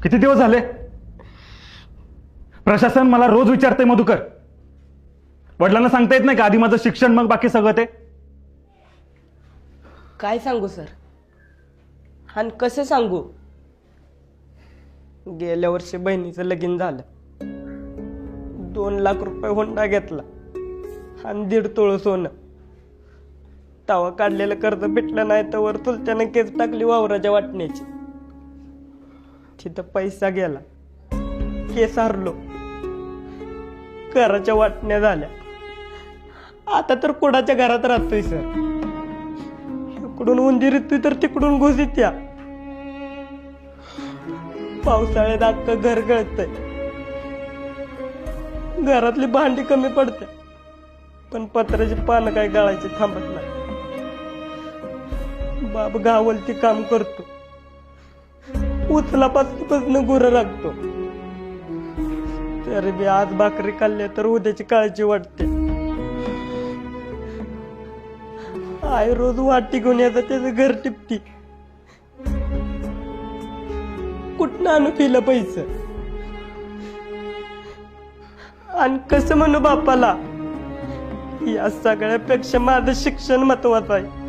किती दिवस झाले? प्रशासन मला रोज विचारते मधुकर, वडिलांना सांगता येत नाही का आधी माझं शिक्षण मग बाकी सगळं ते? काय सांगू सर, आणि कसं सांगू? गेल्या वर्षी बहिणीचं लगीन झालं, 2 लाख रुपये हुंडा घेतला आणि 1.5 तोळ सोनं. तवा काढलेलं कर्ज भेटलं नाही तर चुलत्यानं केस टाकली वावराच्या वाटण्याची. तिथं पैसा गेला, केस हरलो, घराच्या वाटण्या झाल्या. आता तर कुणाच्या घरात राहतोय सर. इकडून उंदीर येतोय तर तिकडून घुस येत्या. पावसाळ्यात अख्खं घर गळतंय. घरातली भांडी कमी पडते, पण पत्राची पानं काय गळायची थांबत नाही. बाप गावलती काम करतो, उचलापासून गुरं राखतो. तरी बी आज भाकरी खाल्ल्या तर उद्याची काळजी वाटते. आई रोज वाटी घेऊन येतात, त्याचं घर टिपती. कुठनं आणू पिलं पैसे? आणि कसं म्हणू बापाला? या सगळ्यापेक्षा माझं शिक्षण महत्वाचं आहे.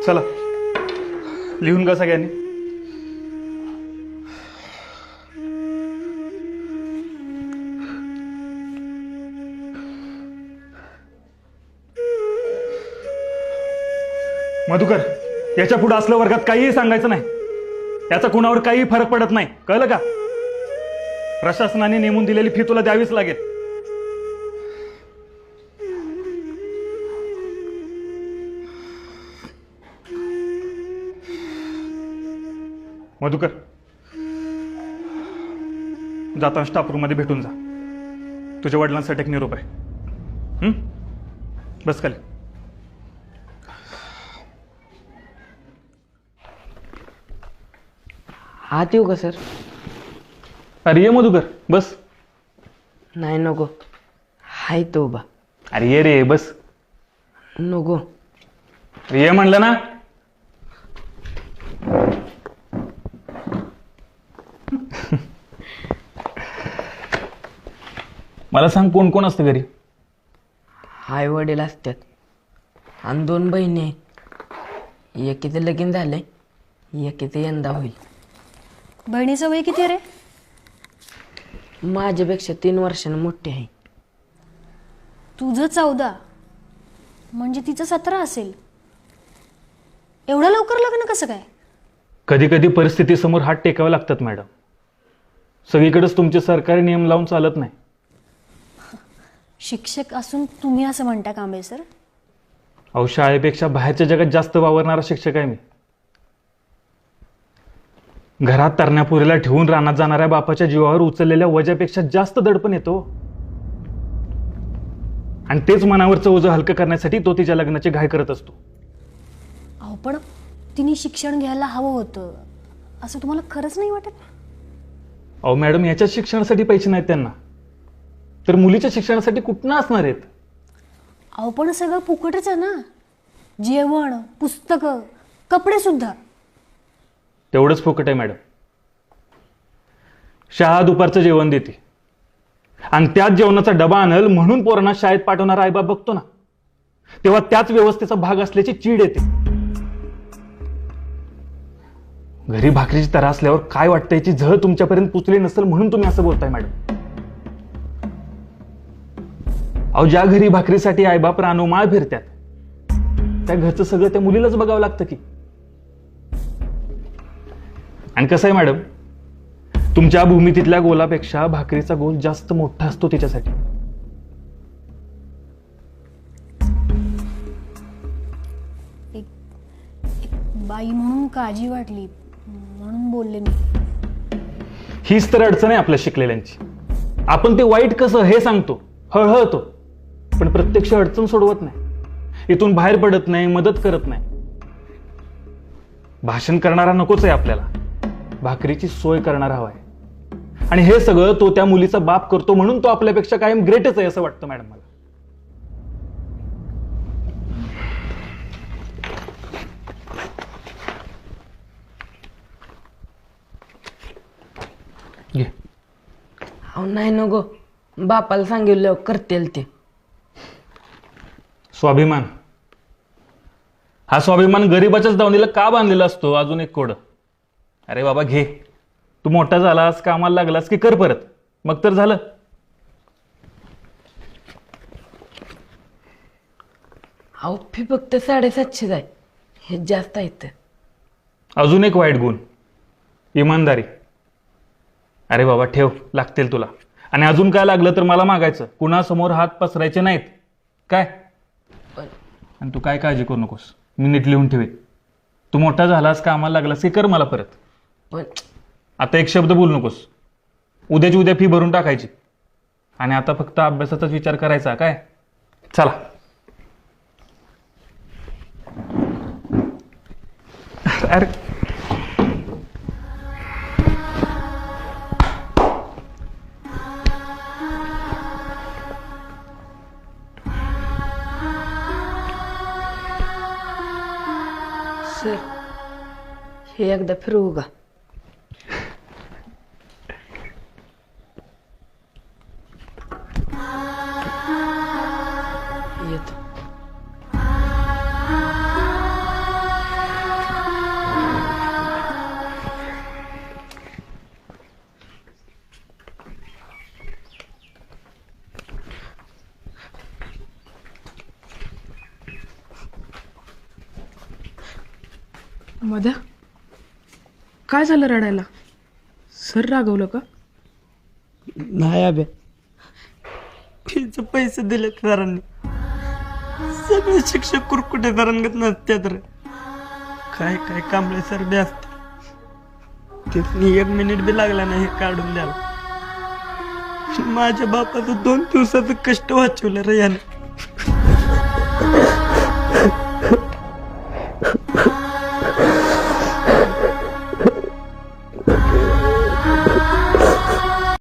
चला लिहून का सगळ्यांनी? मधुकर, याच्या पुढे असलं वर्गात काहीही सांगायचं नाही. याचा कुणावर काही फरक पडत नाही, कळलं का? प्रशासनाने नेमून दिलेली फी तुला द्यावीच लागेल. मधुकर, जाताना स्टाफ रूम मध्ये भेटून जा. तुझ्या वडिलांसाठी एक निरोप आहे. बस खाली. आत येऊ का सर? अरे ये मधुकर, बस. नाही नको, हाय तो उभा. अरे ये रे, बस. नको. अरे ये म्हणलं ना. मला सांग, कोण कोण असतं घरी? आई वडील असतात आणि 2 बहिणी आहेत. एकीचं लगीन झालंय, एकीचं यंदा होईल. बहिणीचं वय किती रे? माझ्यापेक्षा 3 वर्षांनी मोठी आहे. तुझं 14, म्हणजे तिचं 17 असेल. एवढं लवकर लग्न कसं काय? कधी कधी परिस्थितीसमोर हात टेकावे लागतात मॅडम. सगळीकडेच तुमचे सरकारी नियम लावून चालत नाही. शिक्षक असून तुम्ही असं म्हणता कांबळे सर? अहो, शाळेपेक्षा बाहेरच्या जगात जास्त वावरणारा शिक्षक आहे मी. घरात तरण्यापुरीला ठेवून रानात जाणाऱ्या बापाच्या जीवावर उचललेल्या वजापेक्षा जास्त दडपण येतो. आणि तेच मनावरचं ओझं हलकं करण्यासाठी तो तिच्या लग्नाची घाई करत असतो. अहो पण तिने शिक्षण घ्यायला हवं होतं असं तुम्हाला खरंच नाही वाटत? अहो मॅडम, याच्या शिक्षणासाठी पैसे नाहीत त्यांना, तर मुलीच्या शिक्षणासाठी कुठनं असणार आहेत? अहो पण सगळं फुकटच आहे ना. जेवण, पुस्तकं, कपडे सुद्धा. तेवढंच फुकट आहे मॅडम. शाळा दुपारचं जेवण देते आणि त्याच जेवणाचा डबा आणल म्हणून पोरांना शाळेत पाठवणारा आईबाप बघतो ना, तेव्हा त्याच व्यवस्थेचा भाग असल्याची चीड येते. घरी भाकरीची तरा असल्यावर काय वाटतं याची झळ तुमच्यापर्यंत पोचली नसेल म्हणून तुम्ही असं बोलताय मॅडम. अहो, ज्या घरी भाकरीसाठी आईबाप रानोमाळ फिरतात त्या घरचं सगळं त्या मुलीलाच बघावं लागतं की. आणि कसं आहे मॅडम, तुमच्या भूमितीतल्या गोलापेक्षा भाकरीचा गोल जास्त मोठा असतो तिच्यासाठी. एक बाई म्हणून काळजी वाटली म्हणून बोलले मी. हीच तर अडचण आहे आपल्या शिकलेल्यांची. आपण ते वाईट कसं हे सांगतो, हळहळतो, पण प्रत्यक्ष अडचण सोडवत नाही, इथून बाहेर पडत नाही, मदत करत नाही. भाषण करणारा नकोच आहे आपल्याला, भाकरीची सोय करणारा हवाय. आणि हे सगळं तो त्या मुलीचा बाप करतो म्हणून तो आपल्यापेक्षा कायम ग्रेटच आहे असं वाटतं मॅडम मला. घे. अहो नाही नको, बापाला सांगितलं करतील ते. स्वाभिमान, हा स्वाभिमान गरीबाच्याच दावणीला का बांधलेला असतो? अजून एक कोड. अरे बाबा घे, तू मोठा झालास, कामाला लागलास की कर परत, मग तर झालं. अहो फी फक्त 750 आहे, हे जास्त आहेत. अजून एक वाईट गुण, इमानदारी. अरे बाबा ठेव, लागतील तुला. आणि अजून काय लागलं तर मला मागायचं, कुणासमोर हात पसरायचे नाहीत काय. आणि तू काय काळजी करू नकोस, मी नीट लिहून ठेवेन. तू मोठा झालास, कामाला लागलास की कर मला परत. पण आता एक शब्द बोलू नकोस. उद्याची उद्या फी भरून टाकायची. आणि आता फक्त अभ्यासाचाच विचार करायचा काय. चला. अरे सर, हे एकदा फिरवू का? येतो. मध्या, काय झालं रडायला? सर रागवलं का? नाही अभे, फीचे पैसे दिले सरांनी. सगळे शिक्षक कुरकुटे तरंगत नसतात रे. काय काय कांबळे सर बी असते. तिथनी 1 मिनिट बी लागला नाही हे काढून द्यायला. माझ्या बापाचं 2 दिवसाचं कष्ट वाचवलं रे याने.